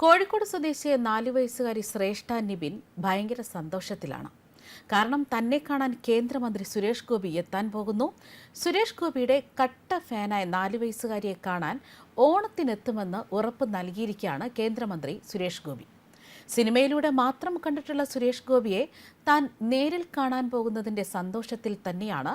കോഴിക്കോട് സ്വദേശിയെ 4 വയസ്സുകാരി ശ്രേഷ്ഠ നിബിൻ ഭയങ്കര സന്തോഷത്തിലാണ്. കാരണം തന്നെ കാണാൻ കേന്ദ്രമന്ത്രി സുരേഷ് ഗോപി എത്താൻ പോകുന്നു. സുരേഷ് ഗോപിയുടെ കട്ട ഫാനായ 4 വയസ്സുകാരിയെ കാണാൻ ഓണത്തിനെത്തുമെന്ന് ഉറപ്പ് നൽകിയിരിക്കുകയാണ് കേന്ദ്രമന്ത്രി സുരേഷ് ഗോപി. സിനിമയിലൂടെ മാത്രം കണ്ടിട്ടുള്ള സുരേഷ് ഗോപിയെ താൻ നേരിൽ കാണാൻ പോകുന്നതിന്റെ സന്തോഷത്തിൽ തന്നെയാണ്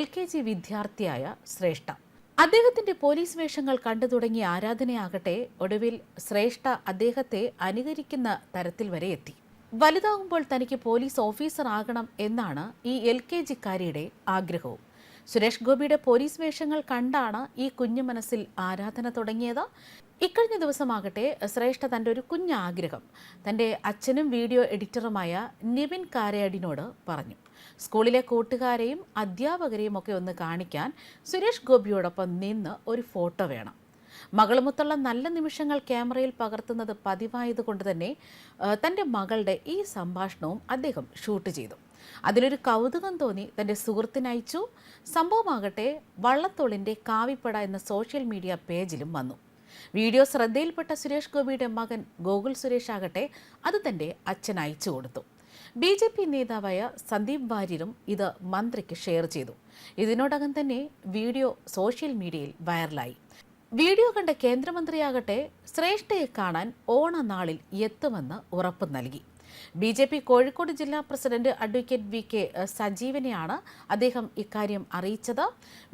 LKG വിദ്യാർത്ഥിയായ ശ്രേഷ്ഠ. അദ്ദേഹത്തിന്റെ പോലീസ് വേഷങ്ങൾ കണ്ടു തുടങ്ങിയ ആരാധനയാകട്ടെ ഒടുവിൽ ശ്രേഷ്ഠ അദ്ദേഹത്തെ അനുകരിക്കുന്ന തരത്തിൽ വരെ എത്തി. വലുതാകുമ്പോൾ തനിക്ക് പോലീസ് ഓഫീസർ ആകണം എന്നാണ് ഈ LKG-കാരിയുടെ ആഗ്രഹവും. സുരേഷ് ഗോപിയുടെ പോലീസ് വേഷങ്ങൾ കണ്ടാണ് ഈ കുഞ്ഞു മനസ്സിൽ ആരാധന തുടങ്ങിയത്. ഇക്കഴിഞ്ഞ ദിവസമാകട്ടെ ശ്രേഷ്ഠ തൻ്റെ ഒരു കുഞ്ഞാഗ്രഹം തൻ്റെ അച്ഛനും വീഡിയോ എഡിറ്ററുമായ നിവിൻ കാരയാടിനോട് പറഞ്ഞു. സ്കൂളിലെ കൂട്ടുകാരെയും അധ്യാപകരെയും ഒക്കെ ഒന്ന് കാണിക്കാൻ സുരേഷ് ഗോപിയോടൊപ്പം നിന്ന് ഒരു ഫോട്ടോ വേണം. മകളുമൊത്തുള്ള നല്ല നിമിഷങ്ങൾ ക്യാമറയിൽ പകർത്തുന്നത് പതിവായതുകൊണ്ട് തന്നെ തൻ്റെ മകളുടെ ഈ സംഭാഷണവും അദ്ദേഹം ഷൂട്ട് ചെയ്തു. അതിലൊരു കൗതുകം തോന്നി തൻ്റെ സുഹൃത്തിനയച്ചു. സംഭവമാകട്ടെ വള്ളത്തോളിൻ്റെ കാവിപ്പട എന്ന സോഷ്യൽ മീഡിയ പേജിലും വന്നു. വീഡിയോ ശ്രദ്ധയിൽപ്പെട്ട സുരേഷ് ഗോപിയുടെ മകൻ ഗോകുൽ സുരേഷ് ആകട്ടെ അത് തൻ്റെ അച്ഛൻ അയച്ചു കൊടുത്തു. BJP നേതാവായ സന്ദീപ് വാര്യരും ഇത് മന്ത്രിക്ക് ഷെയർ ചെയ്തു. ഇതിനോടകം തന്നെ വീഡിയോ സോഷ്യൽ മീഡിയയിൽ വൈറലായി. വീഡിയോ കണ്ട കേന്ദ്രമന്ത്രിയാകട്ടെ ശ്രേഷ്ഠയെ കാണാൻ ഓണനാളിൽ എത്തുമെന്ന് ഉറപ്പ് നൽകി. BJP കോഴിക്കോട് ജില്ലാ പ്രസിഡന്റ് അഡ്വക്കേറ്റ് VK സജീവനെയാണ് അദ്ദേഹം ഇക്കാര്യം അറിയിച്ചത്.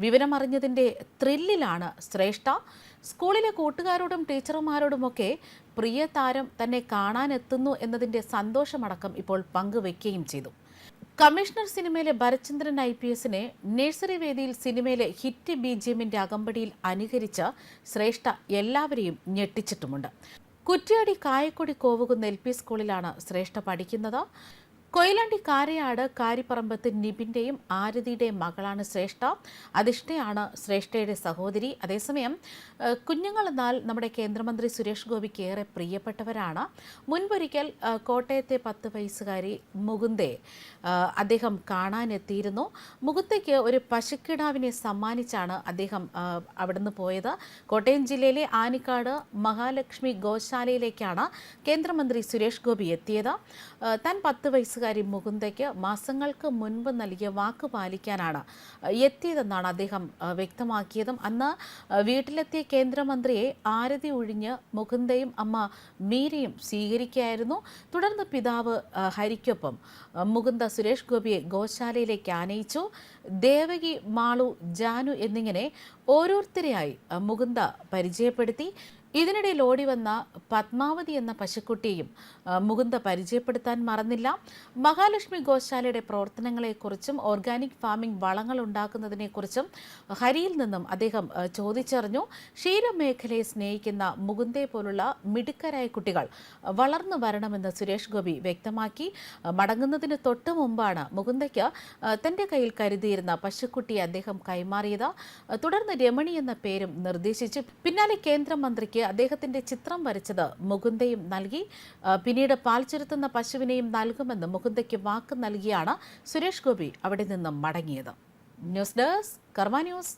വിവരമറിഞ്ഞതിൻ്റെ ത്രില്ലിലാണ് ശ്രേഷ്ഠ. സ്കൂളിലെ കൂട്ടുകാരോടും ടീച്ചർമാരോടുമൊക്കെ പ്രിയ താരം തന്നെ കാണാനെത്തുന്നു എന്നതിൻ്റെ സന്തോഷമടക്കം ഇപ്പോൾ പങ്കുവെക്കുകയും ചെയ്തു. കമ്മീഷണർ സിനിമയിലെ ഭരചന്ദ്രൻ IPSനെ നഴ്സറി വേദിയിൽ സിനിമയിലെ ഹിറ്റ് BGMന്റെ അകമ്പടിയിൽ അനുകരിച്ച് ശ്രേഷ്ഠ എല്ലാവരെയും ഞെട്ടിച്ചിട്ടുമുണ്ട്. കുറ്റ്യാടി കായക്കൊടി കോവുകുന്ന് LP സ്കൂളിലാണ് ശ്രേഷ്ഠ പഠിക്കുന്നത്. കൊയിലാണ്ടി കാരയാട് കാരിപ്പറമ്പത്ത് നിബിൻ്റെയും ആരതിയുടെയും മകളാണ് ശ്രേഷ്ഠ. അധിഷ്ഠയാണ് ശ്രേഷ്ഠയുടെ സഹോദരി. അതേസമയം കുഞ്ഞുങ്ങളെന്നാൽ നമ്മുടെ കേന്ദ്രമന്ത്രി സുരേഷ് ഗോപിക്ക് ഏറെ പ്രിയപ്പെട്ടവരാണ്. മുൻപൊരിക്കൽ കോട്ടയത്തെ 10 വയസ്സുകാരി മുകുന്ദയെ അദ്ദേഹം കാണാനെത്തിയിരുന്നു. മുകുന്ദയ്ക്ക് ഒരു പശുക്കിടാവിനെ സമ്മാനിച്ചാണ് അദ്ദേഹം അവിടുന്ന് പോയത്. കോട്ടയം ജില്ലയിലെ ആനിക്കാട് മഹാലക്ഷ്മി ഗോശാലയിലേക്കാണ് കേന്ദ്രമന്ത്രി സുരേഷ് ഗോപി എത്തിയത്. താൻ 10 വയസ്സുകാരി മുകുന്ദയ്ക്ക് മാസങ്ങൾക്ക് മുൻപ് നൽകിയ വാക്ക് പാലിക്കാനാണ് എത്തിയതെന്നാണ് അദ്ദേഹം വ്യക്തമാക്കിയതും. അന്ന് വീട്ടിലെത്തിയ കേന്ദ്രമന്ത്രിയെ ആരതി ഒഴിഞ്ഞ് മുകുന്ദയും അമ്മ മീരയും സ്വീകരിക്കുകയായിരുന്നു. തുടർന്ന് പിതാവ് ഹരിക്കൊപ്പം മുകുന്ദ സുരേഷ് ഗോപിയെ ഗോശാലയിലേക്ക് ആനയിച്ചു. ദേവകി, മാളു, ജാനു എന്നിങ്ങനെ ഓരോരുത്തരെയായി മുകുന്ദ പരിചയപ്പെടുത്തി. ഇതിനിടയിൽ ഓടി വന്ന പത്മാവതി എന്ന പശുക്കുട്ടിയെയും മുകുന്ദ പരിചയപ്പെടുത്താൻ മറന്നില്ല. മഹാലക്ഷ്മി ഗോശാലയുടെ പ്രവർത്തനങ്ങളെക്കുറിച്ചും ഓർഗാനിക് ഫാമിംഗ് വളങ്ങൾ ഉണ്ടാക്കുന്നതിനെക്കുറിച്ചും ഹരിയിൽ നിന്നും അദ്ദേഹം ചോദിച്ചറിഞ്ഞു. ക്ഷീരമേഖലയെ സ്നേഹിക്കുന്ന മുകുന്ദയെ പോലുള്ള മിടുക്കരായ കുട്ടികൾ വളർന്നു വരണമെന്ന് സുരേഷ് ഗോപി വ്യക്തമാക്കി. മടങ്ങുന്നതിന് തൊട്ടു മുമ്പാണ് മുകുന്ദയ്ക്ക് തൻ്റെ കയ്യിൽ കരുതിയിരുന്ന പശുക്കുട്ടിയെ അദ്ദേഹം കൈമാറിയത്. തുടർന്ന് രമണി എന്ന പേരും നിർദ്ദേശിച്ചു. പിന്നാലെ കേന്ദ്രമന്ത്രിക്ക് അദ്ദേഹത്തിന്റെ ചിത്രം വരച്ചത് മുകുന്ദയും നൽകി. പിന്നീട് പാൽ ചുരുത്തുന്ന പശുവിനെയും നൽകുമെന്ന് മുകുന്ദയ്ക്ക് വാക്ക് നൽകിയാണ് സുരേഷ് ഗോപി അവിടെ നിന്നും മടങ്ങിയത്. ന്യൂസ് ഡെസ്ക് കർമ്മ ന്യൂസ്.